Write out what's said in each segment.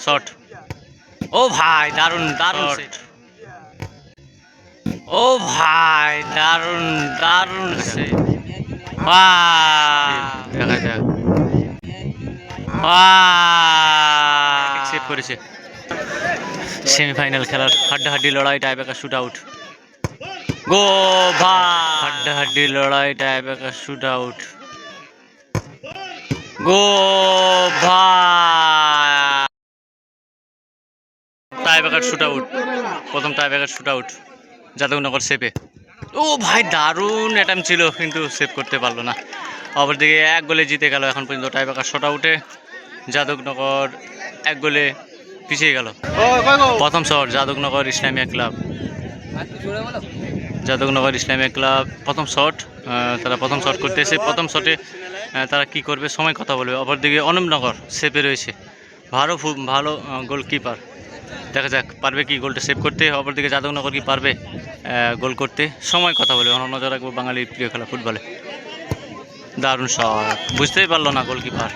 Shot. ও ভাই দারুণ দারুণ সেট। ও ভাই দারুণ দারুণ সেট। দেখা যাক সেভ করেছে। সেমিফাইনাল খেলার হাড্ডাহাড্ডি লড়াই, টাইব্রেকার শুট আউট। গো ভাই, হাড্ডাহাড্ডি লড়াই, টাইব্রেকার শুট আউট। গো ভাই, টাইব্রেকার শুট আউট। প্রথম টাইব্রেকার শুট আউট যাদবনগর সেভে। ও ভাই দারুণ অ্যাটেম্প ছিল কিন্তু সেভ করতে পারলো না। অপরদিকে 1 গোলে জিতে গেল এখন পর্যন্ত টাইব্রেকার শট আউটে। যাদবনগর 1 গোলে পিছিয়ে গেল। প্রথম shot Jadavnagar Islamia club. Jadavnagar Islamia club প্রথম শট, তারা প্রথম শট করতেছে। প্রথম শটে তারা কি করবে, সময় কথা বলবে। অপরদিকে অনমনগর সেভে রয়েছে, ভালো গোলকিপার। দেখা যাক পারবে কি গোলটা সেভ করতে। অপরদিকে যাদবনগর কি পারবে গোল করতে, সময় কথা বলবে। নজর রাখবো বাঙালির প্রিয় খেলা ফুটবলে। দারুণ শট, বুঝতেই পারলো না গোলকিপার।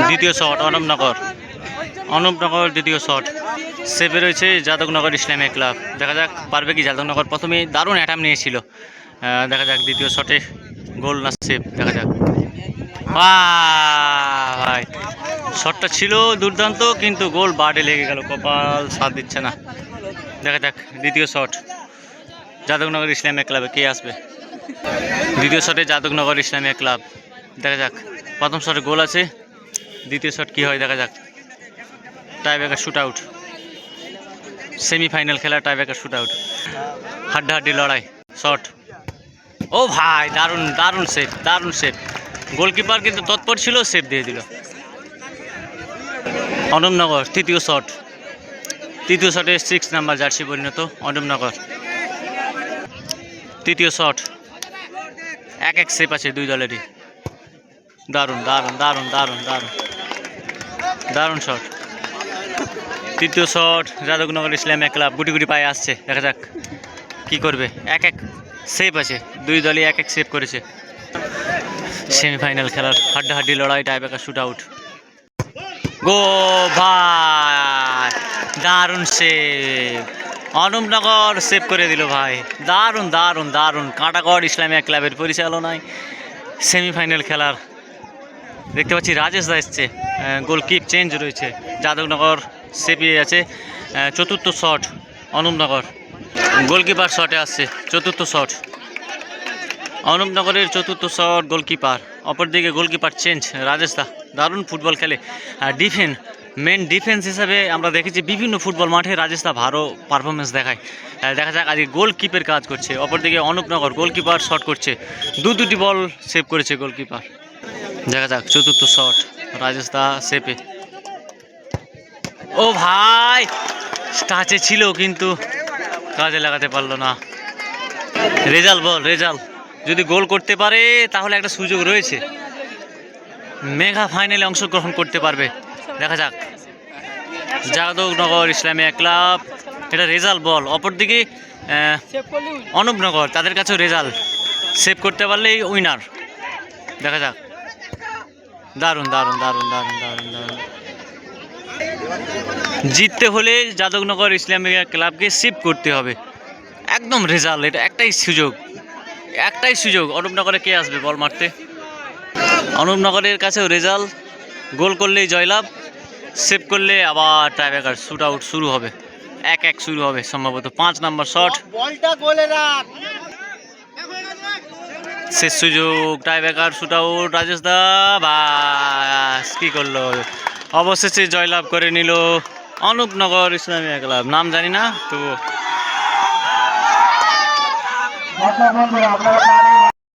দ্বিতীয় শট অনমনগর দ্বিতীয় শট সেভে রয়েছে যাদবনগর ইসলামিয়া ক্লাব। দেখা যাক পারবে কি যাদবনগর। প্রথমে দারুণ অ্যাটাম্প নিয়েছিল, দেখা যাক দ্বিতীয় শটে গোল না সেভ। দেখা যাক। ভাই শটটা ছিল দুর্দান্ত কিন্তু গোল বাড়ে লেগে গেল, কপাল সাথ দিচ্ছে না। দেখা যাক দ্বিতীয় শট যাদবনগর ইসলামিয়া ক্লাবে কে আসবে। দ্বিতীয় শটে যাদবনগর ইসলামিয়া ক্লাব। দেখা যাক প্রথম শটে গোল আছে, দ্বিতীয় শট কি হয় দেখা যাক। টাইব্রেকার শুট আউট, সেমিফাইনাল খেলা টাইব্রেকার শুট আউট, হাড্ডাহাড্ডি লড়াই। শট, ও ভাই দারুণ দারুণ সেভ, দারুণ সেভ। গোলকিপার কিন্তু তৎপর ছিল, সেভ দিয়ে দিল। অনমনগর তৃতীয় শটে 6 নাম্বার জার্সি পরিণত অনমনগর। তৃতীয় শট 1-1 সেভ আছে দুই দলেরই। দারুণ দারুণ দারুণ দারুণ দারুণ দারুণ শট। তৃতীয় শট যাদবনগর ইসলামিয়া ক্লাব গুটি গুটি পায়ে আসছে। দেখা যাক কি করবে। 1-1 সেভ আছে, দুই দলই 1-1 সেভ করেছে। সেমিফাইনাল খেলার হাড্ডাহাড্ডি লড়াই, টাইব্রেকার শুট আউট। গো ভাই দারুণ সেভ, অনমনগর সেভ করে দিল ভাই। দারুণ দারুণ দারুণ কাঁটাগড় ইসলামিয়া ক্লাবের পরিচালনায় সেমিফাইনাল খেলার। দেখতে পাচ্ছি রাজেশ দা এসছে, গোলকিপ চেঞ্জ রয়েছে। যাদবনগর সেভে আছে। চতুর্থ শট অনমনগর, গোলকিপার শটে আসছে। চতুর্থ শট অনমনগরের চতুর্থ শট, গোলকিপার। অপরদিকে গোলকিপার চেঞ্জ, রাজেশ দা দারুণ ফুটবল খেলে। মেন ডিফেন্স হিসাবে আমরা দেখেছি বিভিন্ন ফুটবল মাঠে রাজেশ দা ভালো পারফরমেন্স দেখায়। দেখা যাক আজকে গোলকিপের কাজ করছে। অপরদিকে অনমনগর গোলকিপার শট করছে, দুটি বল সেভ করেছে গোলকিপার। দেখা যাক চতুর্থ শট রাজেশ দা সেভে। ও ভাই টাচে ছিল কিন্তু কাজে লাগাতে পারলো না। রেজাল্ট বল, রেজাল্ট যদি গোল করতে পারে তাহলে একটা সুযোগ রয়েছে, মেগা ফাইনালে অংশগ্রহণ করতে পারবে। দেখা যাক যাদবনগর ইসলামিয়া ক্লাব, এটা রেজাল্ট বল। অপরদিকে অনমনগর, তাদের কাছেও রেজাল্ট, সেভ করতে পারলেই উইনার। দেখা যাক। দারুণ দারুণ দারুণ দারুণ দারুণ দারুণ। জিততে হলে যাদবনগর ইসলামিয়া ক্লাবকে সেভ করতে হবে। একদম রেজাল্ট, এটা একটাই সুযোগ। অনমনগরে কে আসবে বল মারতে? অনমনগরের কাছেও রেজাল্ট, গোল করলেই জয়লাভ, সেভ করলে আবার টাইব্রেকার শুট আউট শুরু হবে। 1-1 শুরু হবে সম্ভবত। 5 নম্বর শট, শেষ সুযোগ, টাইব্রেকার শুট আউট। রাজেশ দা বাস কি করলো, অবশেষে জয়লাভ করে নিল অনমনগর ইসলামিয়া ক্লাব। নাম জানি না তবু